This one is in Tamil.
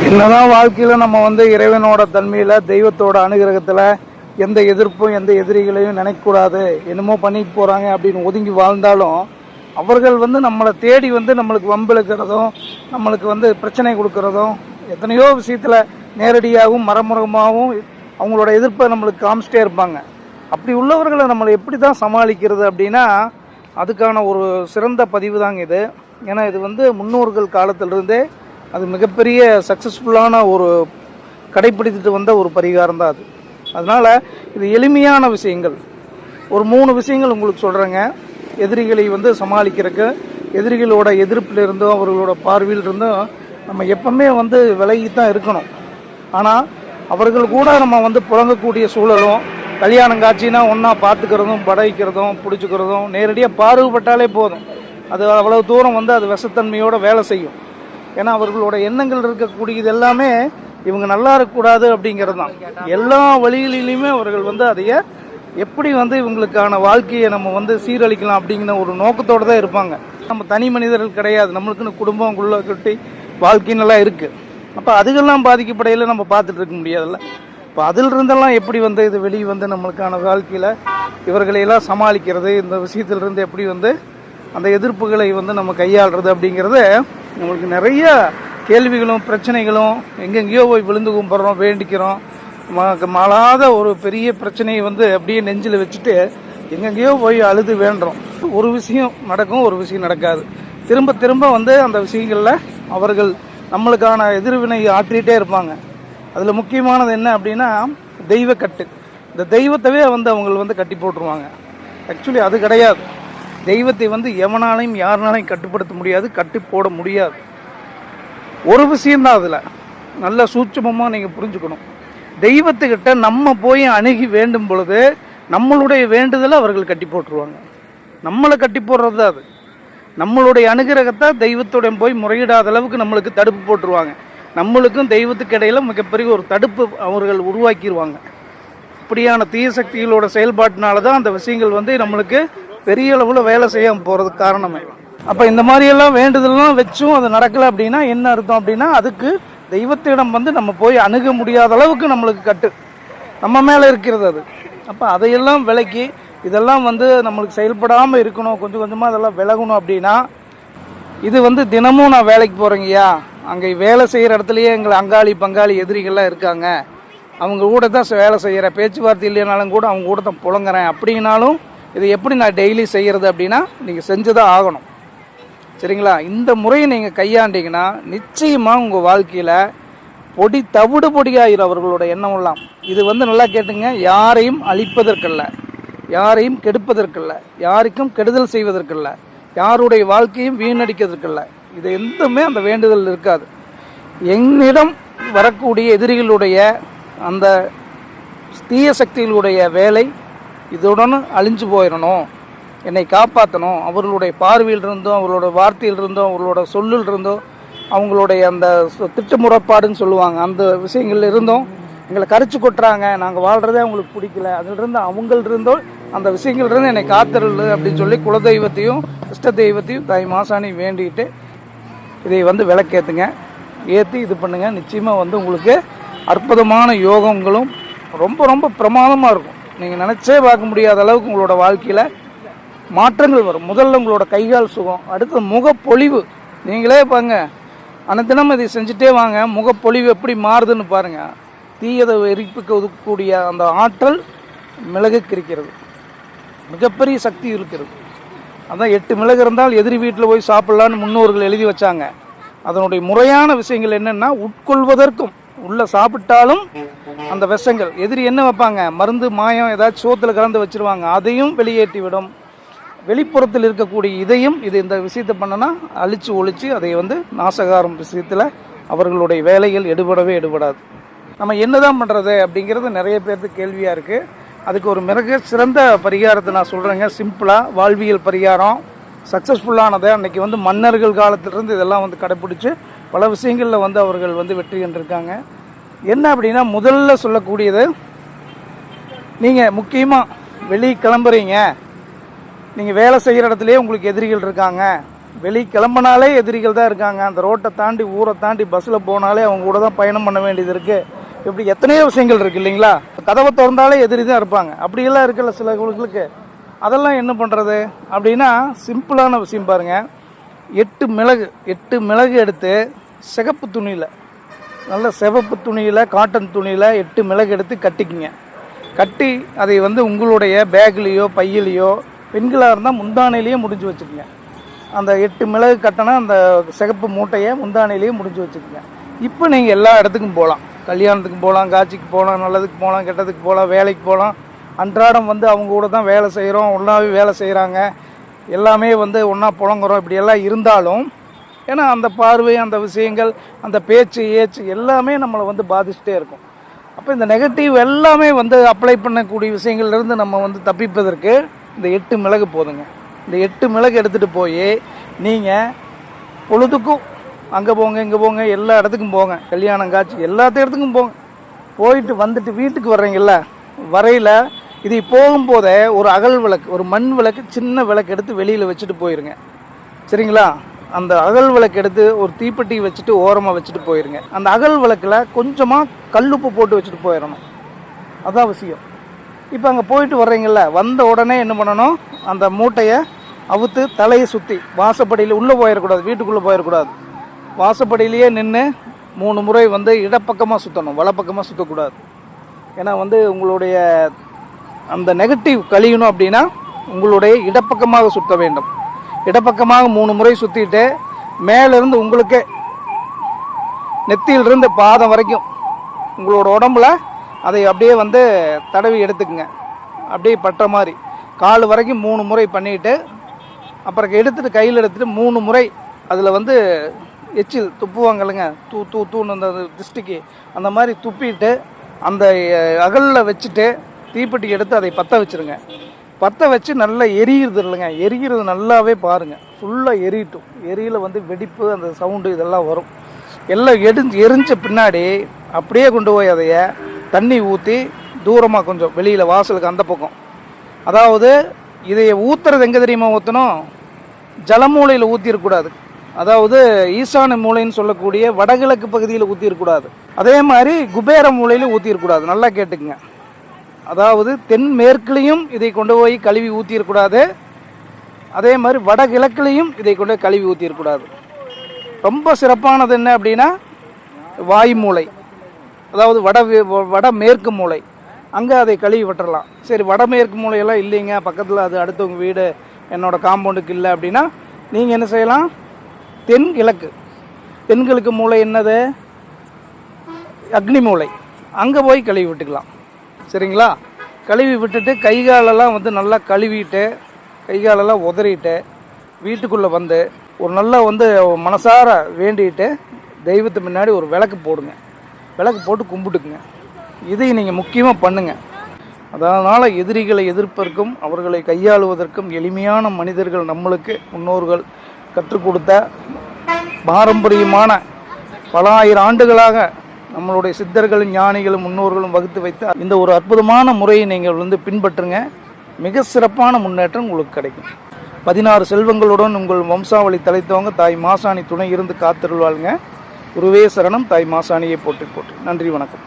என்னதான் வாழ்க்கையில் நம்ம இறைவனோட தன்மையில் தெய்வத்தோட அனுகிரகத்தில் எந்த எதிர்ப்பும் எந்த எதிரிகளையும் நினைக்கக்கூடாது, என்னமோ பண்ணிட்டு போகிறாங்க அப்படின்னு ஒதுங்கி வாழ்ந்தாலும் அவர்கள் நம்மளை தேடி நம்மளுக்கு வம்பிழுக்கிறதும் நம்மளுக்கு பிரச்சனை கொடுக்கறதும் எத்தனையோ விஷயத்தில் நேரடியாகவும் மறைமுகமாகவும் அவங்களோட எதிர்ப்பை நம்மளுக்கு காமிச்சிட்டே இருப்பாங்க. அப்படி உள்ளவர்களை நம்மளை எப்படி தான் சமாளிக்கிறது அப்படின்னா அதுக்கான ஒரு சிறந்த பதிவு தாங்க இது. ஏன்னா இது முன்னோர்கள் காலத்திலிருந்தே அது மிகப்பெரிய சக்ஸஸ்ஃபுல்லான ஒரு கடைப்பிடித்துட்டு வந்த ஒரு பரிகாரம் தான் அது. அதனால் இது எளிமையான விஷயங்கள். ஒரு 3 விஷயங்கள் உங்களுக்கு சொல்கிறேங்க. எதிரிகளை சமாளிக்கிறதுக்கு, எதிரிகளோட எதிர்ப்பில் இருந்தோ அவர்களோட பார்வையில் இருந்தோ நம்ம எப்பவுமே விலகி தான் இருக்கணும். ஆனால் அவர்கள் கூட நம்ம புழங்கக்கூடிய சூழலும், கல்யாணம் காட்சினா ஒன்றா பார்த்துக்கிறதும் படைக்கிறதும் பிடிச்சிக்கிறதும் நேரடியாக பார்வைப்பட்டாலே போதும். அது அவ்வளோ தூரம் அது விஷத்தன்மையோடு வேலை செய்யும். ஏன்னா அவர்களோட எண்ணங்கள் இருக்கக்கூடியது எல்லாமே இவங்க நல்லா இருக்கக்கூடாது அப்படிங்கிறது தான். எல்லா வழிகளிலையுமே அவர்கள் அதைய எப்படி இவங்களுக்கான வாழ்க்கையை நம்ம சீரழிக்கலாம் அப்படிங்கிற ஒரு நோக்கத்தோடு தான் இருப்பாங்க. நம்ம தனி மனிதர்கள் கிடையாது, நம்மளுக்குன்னு குடும்பம் குள்ள கட்டி வாழ்க்கைன்னெல்லாம் இருக்குது. அப்போ அதுக்கெல்லாம் பாதிக்கப்படையில் நம்ம பார்த்துட்டு இருக்க முடியாதுல்ல. இப்போ அதில் இருந்தெல்லாம் எப்படி இது வெளியே நம்மளுக்கான வாழ்க்கையில் இவர்களையெல்லாம் சமாளிக்கிறது, இந்த விஷயத்திலிருந்து எப்படி அந்த எதிர்ப்புகளை நம்ம கையாளுறது அப்படிங்கிறது நம்மளுக்கு நிறைய கேள்விகளும் பிரச்சனைகளும், எங்கெங்கேயோ போய் விழுந்து கும்பிட்றோம், வேண்டிக்கிறோம், மாளாத ஒரு பெரிய பிரச்சனையை அப்படியே நெஞ்சில் வச்சுட்டு எங்கெங்கேயோ போய் அழுது வேண்டுறோம். ஒரு விஷயம் நடக்கும், ஒரு விஷயம் நடக்காது. திரும்ப திரும்ப அந்த விஷயங்களில் அவர்கள் நம்மளுக்கான எதிர்வினை ஆற்றிகிட்டே இருப்பாங்க. அதில் முக்கியமானது என்ன அப்படின்னா தெய்வக்கட்டு. இந்த தெய்வத்தவே அவங்க கட்டி போட்டுருவாங்க. ஆக்சுவலி அது கிடையாது. தெய்வத்தை எவனாலையும் யாருனாலையும் கட்டுப்படுத்த முடியாது, கட்டி போட முடியாது. ஒரு விஷயந்தான் அதில் நல்ல சூட்சமமாக நீங்கள் புரிஞ்சுக்கணும். தெய்வத்துக்கிட்ட நம்ம போய் அணுகி வேண்டும் பொழுது நம்மளுடைய வேண்டுதலை அவர்கள் கட்டி போட்டுருவாங்க. நம்மளை கட்டி போடுறது தான் அது. நம்மளுடைய அனுகிரகத்தை தெய்வத்துடன் போய் முறையிடாத அளவுக்கு நம்மளுக்கு தடுப்பு போட்டுருவாங்க. நம்மளுக்கும் தெய்வத்துக்கு இடையில மிகப்பெரிய ஒரு தடுப்பு அவர்கள் உருவாக்கிடுவாங்க. இப்படியான தீய சக்திகளோட செயல்பாட்டினால தான் அந்த விஷயங்கள் நம்மளுக்கு பெரிய அளவில் வேலை செய்யாமல் போகிறதுக்கு காரணமே. அப்போ இந்த மாதிரியெல்லாம் வேண்டுதலாம் வச்சும் அது நடக்கலை அப்படின்னா என்ன அர்த்தம் அப்படின்னா அதுக்கு தெய்வத்திடம் நம்ம போய் அணுக முடியாத அளவுக்கு நம்மளுக்கு கட்டு நம்ம மேலே இருக்கிறது அது. அப்போ அதையெல்லாம் விலக்கி இதெல்லாம் நம்மளுக்கு செயல்படாமல் இருக்கணும், கொஞ்சம் கொஞ்சமாக அதெல்லாம் விலகணும் அப்படின்னா இது தினமும் நான் வேலைக்கு போகிறேங்கய்யா, அங்கே வேலை செய்கிற இடத்துலையே எங்களை அங்காளி பங்காளி எதிரிகள்லாம் இருக்காங்க, அவங்க கூட தான் வேலை செய்கிற, பேச்சுவார்த்தை இல்லைனாலும் கூட அவங்க கூட தான் புழங்குறேன் அப்படின்னாலும் இதை எப்படி நான் டெய்லி செய்கிறது அப்படின்னா நீங்கள் செஞ்சு தான் ஆகணும். சரிங்களா? இந்த முறையை நீங்கள் கையாண்டிங்கன்னா நிச்சயமாக உங்கள் வாழ்க்கையில் பொடி தவிடு பொடியாயிரும் அவர்களோட எண்ணமெல்லாம். இது நல்லா கேட்டுங்க, யாரையும் அழிப்பதற்கல்ல, யாரையும் கெடுப்பதற்கல்ல, யாருக்கும் கெடுதல் செய்வதற்கல்ல, யாருடைய வாழ்க்கையும் வீணடிக்கிறதுக்கல்ல. இது எதுவுமே அந்த வேண்டுதல் இருக்காது. என்னிடம் வரக்கூடிய எதிரிகளுடைய அந்த தீய சக்திகளுடைய வேலை இதுடன் அழிஞ்சு போயிடணும், என்னை காப்பாற்றணும். அவர்களுடைய பார்வையில் இருந்தோ, அவர்களோட வார்த்தையில் இருந்தோ, அவர்களோட சொல்லில் இருந்தோ, அவங்களுடைய அந்த திட்டமுறைப்பாடுன்னு சொல்லுவாங்க, அந்த விஷயங்கள்ல இருந்தோம் எங்களை கரைச்சி கொட்டுறாங்க, நாங்கள் வாழ்கிறதே அவங்களுக்கு பிடிக்கல, அதிலிருந்து அவங்கள்டிருந்தோ அந்த விஷயங்கள்லேருந்து என்னை காத்துறது அப்படின்னு சொல்லி குலதெய்வத்தையும் இஷ்ட தெய்வத்தையும் தாய் மாசாணி வேண்டிட்டு இதை விளக்கேற்றுங்க, ஏற்றி இது பண்ணுங்க. நிச்சயமாக உங்களுக்கு அற்புதமான யோகங்களும் ரொம்ப ரொம்ப பிரமாதமாக இருக்கும். நீங்கள் நினச்சே பார்க்க முடியாத அளவுக்கு உங்களோட வாழ்க்கையில் மாற்றங்கள் வரும். முதல்ல உங்களோட கைகால் சுகம், அடுத்து முகப்பொழிவு. நீங்களே பாருங்க, அனைத்தினமும் இதை செஞ்சுட்டே வாங்க, முகப்பொழிவு எப்படி மாறுதுன்னு பாருங்கள். தீயதை எரிப்புக்கு ஒதுக்கக்கூடிய அந்த ஆற்றல் மிளகுக்கு இருக்கிறது, மிகப்பெரிய சக்தி இருக்கிறது. அதான் 8 மிளகு இருந்தால் எதிரி வீட்டில் போய் சாப்பிட்லான்னு முன்னோர்கள் எழுதி வச்சாங்க. அதனுடைய முறையான விஷயங்கள் என்னென்னா உட்கொள்வதற்கும், உள்ள சாப்பிட்டாலும் அந்த விஷங்கள் எதிரி என்ன வைப்பாங்க, மருந்து மாயம் ஏதாச்சும் சோத்தில் கலந்து வச்சுருவாங்க, அதையும் வெளியேற்றி விடும். வெளிப்புறத்தில் இருக்கக்கூடிய இதையும் இந்த விஷயத்தை பண்ணனா அழிச்சு ஒழிச்சு அதை நாசகாரம் விஷயத்தில் அவர்களுடைய வேலைகள் எடுபடாது. நம்ம என்னதான் பண்ணுறது அப்படிங்கிறது நிறைய பேருக்கு கேள்வியாக இருக்குது. அதுக்கு ஒரு மிக சிறந்த பரிகாரத்தை நான் சொல்கிறேங்க. சிம்பிளாக வாழ்வியல் பரிகாரம், சக்ஸஸ்ஃபுல்லானதை அன்றைக்கி மன்னர்கள் காலத்திலிருந்து இதெல்லாம் கடைப்பிடிச்சு பல விஷயங்களில் அவர்கள் வெற்றி கண்டிருக்காங்க. என்ன அப்படின்னா முதல்ல சொல்லக்கூடியது, நீங்கள் முக்கியமாக வெளியே கிளம்புறீங்க, நீங்கள் வேலை செய்கிற இடத்துலையே உங்களுக்கு எதிரிகள் இருக்காங்க, வெளி கிளம்பினாலே எதிரிகள் தான் இருக்காங்க. அந்த ரோட்டை தாண்டி ஊரை தாண்டி பஸ்ஸில் போனாலே அவங்க கூட தான் பயணம் பண்ண வேண்டியது இருக்குது. இப்படி எத்தனையோ விஷயங்கள் இருக்குது இல்லைங்களா? கதவை திறந்தாலே எதிரி தான் இருப்பாங்க. அப்படியெல்லாம் இருக்குல்ல சிலர்களுக்கு. அதெல்லாம் என்ன பண்ணுறது அப்படின்னா சிம்பிளான விஷயம் பாருங்கள். 8 மிளகு எடுத்து சிகப்பு துணியில், நல்ல சிவப்பு துணியில், காட்டன் துணியில் 8 மிளகு எடுத்து கட்டிக்குங்க. கட்டி அதை வந்து உங்களுடைய பேக்லேயோ பையிலையோ, பெண்களாக இருந்தால் முந்தானையிலேயே முடிஞ்சு வச்சுக்கோங்க. அந்த 8 மிளகு கட்டினா அந்த சிகப்பு மூட்டையை முந்தானையிலேயே முடிஞ்சு வச்சுக்கோங்க. இப்போ நீங்கள் எல்லா இடத்துக்கும் போகலாம். கல்யாணத்துக்கு போகலாம், காட்சிக்கு போகலாம், நல்லதுக்கு போகலாம், கெட்டதுக்கு போகலாம், வேலைக்கு போகலாம். அன்றாடம் வந்து அவங்க கூட தான் வேலை செய்கிறோம், ஒன்றாவே வேலை செய்கிறாங்க, எல்லாமே வந்து ஒன்றா புழங்குறோம். இப்படியெல்லாம் இருந்தாலும் ஏன்னா அந்த பார்வை, அந்த விஷயங்கள், அந்த பேச்சு ஏச்சு எல்லாமே நம்மளை வந்து பாதிச்சுட்டே இருக்கும். அப்போ இந்த நெகட்டிவ் எல்லாமே வந்து அப்ளை பண்ணக்கூடிய விஷயங்கள்லேருந்து நம்ம வந்து தப்பிப்பதற்கு இந்த 8 மிளகு போதுங்க. இந்த 8 மிளகு எடுத்துகிட்டு போய் நீங்கள் பொழுதுக்கும் அங்கே போங்க, இங்கே போங்க, எல்லா இடத்துக்கும் போங்க, கல்யாணம் காட்சி எல்லாத்த இடத்துக்கும் போங்க. போயிட்டு வந்துட்டு வீட்டுக்கு வர்றீங்கள்ல, வரையில் இதை போகும்போதே ஒரு அகல் விளக்கு, ஒரு மண் விளக்கு, சின்ன விளக்கு எடுத்து வெளியில் வச்சுட்டு போயிருங்க. சரிங்களா? அந்த அகல் விளக்கு எடுத்து ஒரு தீப்பெட்டி வச்சுட்டு ஓரமாக வச்சுட்டு போயிருங்க. அந்த அகல் விளக்கில் கொஞ்சமாக கல்லுப்பு போட்டு வச்சுட்டு போயிடணும். அதான் விஷயம். இப்போ அங்கே போயிட்டு வர்றீங்கள, வந்த உடனே என்ன பண்ணணும், அந்த மூட்டையை அவுத்து தலையை சுற்றி வாசப்படியில் உள்ளே போயிடக்கூடாது, வீட்டுக்குள்ளே போயிடக்கூடாது. வாசப்படியிலேயே நின்று 3 முறை வந்து இடப்பக்கமாக சுற்றணும், வலப்பக்கமாக சுற்றக்கூடாது. ஏன்னா வந்து உங்களுடைய அந்த நெகட்டிவ் கழியணும் அப்படின்னா உங்களுடைய இடப்பக்கமாக சுற்ற வேண்டும். இடப்பக்கமாக 3 முறை சுற்றிட்டு மேலேருந்து உங்களுக்கு நெத்தியிலிருந்து பாதம் வரைக்கும் உங்களோட உடம்புல அதை அப்படியே வந்து தடவி எடுத்துக்குங்க. அப்படியே பற்ற மாதிரி கால் வரைக்கும் 3 முறை பண்ணிவிட்டு அப்புறம் எடுத்துகிட்டு கையில் எடுத்துகிட்டு 3 முறை அதில் வந்து எச்சில் துப்புவாங்கல்லைங்க, தூன்னு அந்த திருஷ்டிக்கு அந்த மாதிரி துப்பிட்டு அந்த அகலில் வச்சுட்டு தீப்பெட்டி எடுத்து அதை பற்ற வச்சுருங்க. பற்ற வச்சு நல்லா எரியுறது இல்லைங்க, எரிகிறது நல்லாவே பாருங்கள். ஃபுல்லாக எரியட்டும். எரியில் வந்து வெடிப்பு, அந்த சவுண்டு இதெல்லாம் வரும். எல்லாம் எரிஞ்ச பின்னாடி அப்படியே கொண்டு போய் அதைய தண்ணி ஊற்றி தூரமாக கொஞ்சம் வெளியில் வாசலுக்கு அந்த பக்கம், அதாவது இதை ஊற்றுறது எங்கே தெரியுமா ஊற்றணும், ஜலமூலையில் ஊற்றிடக்கூடாது. அதாவது ஈசான மூலைன்னு சொல்லக்கூடிய வடகிழக்கு பகுதியில் ஊற்றிடக்கூடாது. அதே மாதிரி குபேர மூலையில் ஊற்றிடக்கூடாது. நல்லா கேட்டுக்குங்க. அதாவது தென்மேற்குலையும் இதை கொண்டு போய் கழுவி ஊற்றிடக்கூடாது. அதே மாதிரி வடகிழக்குலையும் இதை கொண்டு போய் கழுவி ஊற்றிடக்கூடாது. ரொம்ப சிறப்பானது என்ன அப்படின்னா வாய் மூலை, அதாவது வடமேற்கு மூலை, அங்கே அதை கழுவி விட்டுறலாம். சரி, வடமேற்கு மூலையெல்லாம் இல்லைங்க, பக்கத்தில் அது அடுத்தவங்க வீடு, என்னோடய காம்பவுண்டுக்கு இல்லை அப்படின்னா நீங்கள் என்ன செய்யலாம், தென்கிழக்கு, தென்கிழக்கு மூலை என்னது, அக்னி மூலை, அங்கே போய் கழுவி விட்டுக்கலாம். சரிங்களா? கழுவி விட்டுட்டு கைகாலெல்லாம் வந்து நல்லா கழுவிட்டு, கைகாலெல்லாம் உதறிட்டு வீட்டுக்குள்ளே வந்து ஒரு நல்லா வந்து மனசார வேண்டிட்டு தெய்வத்து முன்னாடி ஒரு விளக்கு போடுங்க. விளக்கு போட்டு கும்பிட்டுக்குங்க. இதை நீங்கள் முக்கியமாக பண்ணுங்கள். அதனால் எதிரிகளை எதிர்ப்பதற்கும் அவர்களை கையாளுவதற்கும் எளிமையான மனிதர்கள், நம்மளுக்கு முன்னோர்கள் கற்றுக் கொடுத்த பாரம்பரியமான பல ஆயிரம் ஆண்டுகளாக நம்மளுடைய சித்தர்களும் ஞானிகளும் முன்னோர்களும் வகுத்து வைத்த இந்த ஒரு அற்புதமான முறையை நீங்கள் வந்து பின்பற்றுங்க. மிக சிறப்பான முன்னேற்றம் உங்களுக்கு கிடைக்கும். 16 செல்வங்களுடன் உங்கள் வம்சாவளி தலைத்தவங்க தாய் மாசாணி துணை இருந்து காத்திருவாளுங்க. குருவே சரணம். தாய் மாசாணியை போற்றி போற்றி. நன்றி, வணக்கம்.